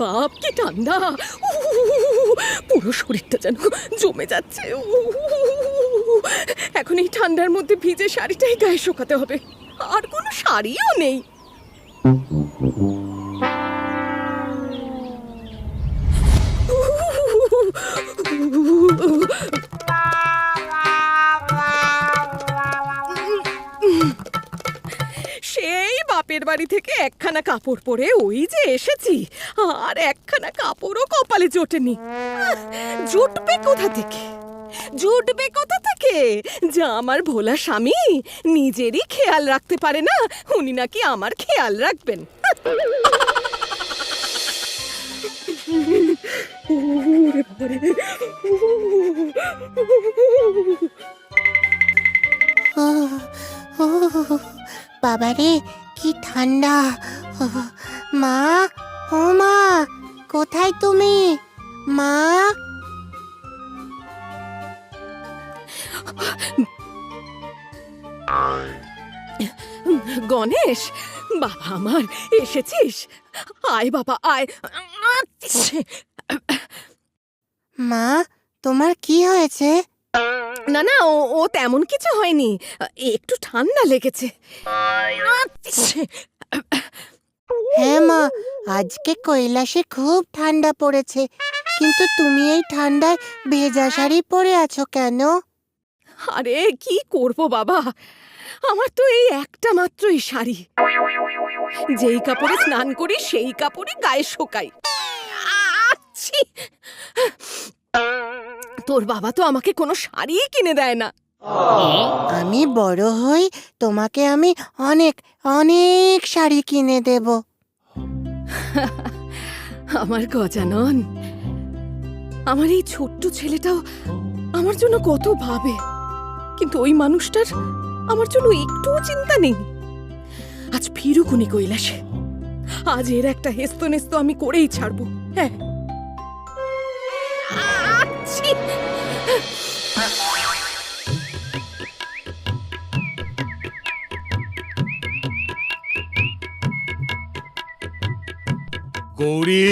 বাপ কি ঠান্ডা! পুরো শরীরটা যেন জমে যাচ্ছে। এখন এই ঠান্ডার মধ্যে ভিজে শাড়িটাই গায়ে শোকাতে হবে, আর কোনো শাড়িও নেই। সেই বাপের বাড়ি থেকে একখানা কাপড় পরে ওই যে এসেছি, আর একখানা কাপড়ও কপালে জোটেনি। জুটবে কোথা থেকে? জুটবে কোথা থেকে? যা আমার ভোলা স্বামী নিজেরই খেয়াল রাখতে পারে না, উনি নাকি আমার খেয়াল রাখবেন। বাবারে কি ঠান্ডা! মা, ও মা, কোথায় তুমি? মা, গণেশ, বাবা আমার, এসেছিস? আয় বাবা আয়। মা, তোমার কি হয়েছে? না না, ও তেমন কিছু হয়নি, একটু ঠান্ডা লেগেছে। হ্যাঁ মা, আজকে কৈলাসে খুব ঠান্ডা পড়েছে, কিন্তু তুমি এই ঠান্ডায় ভেজা শাড়ি পরে আছো কেন? আরে কি করব বাবা, আমার তো এই একটা মাত্রই শাড়ি, যেই কাপড়ে স্নান করি সেই কাপড়ই গায়ে শোকাই। আচ্ছি! তোর বাবা তো আমাকে কোনো শাড়ি কিনে দেয় না। আমি বড় হই, তোমাকে আমি অনেক অনেক শাড়ি কিনে দেব। আমার গজানন, আমার এই ছোট্ট ছেলেটাও আমার জন্য কত ভাবে, কিন্তু ওই মানুষটার আমার জন্য একটুও চিন্তা নেই। আজ ফিরুক উনি কৈলাসে, আজ এর একটা হেস্ত নেস্ত আমি করেই ছাড়বো। হ্যাঁ, আচ্ছি! গৌরী,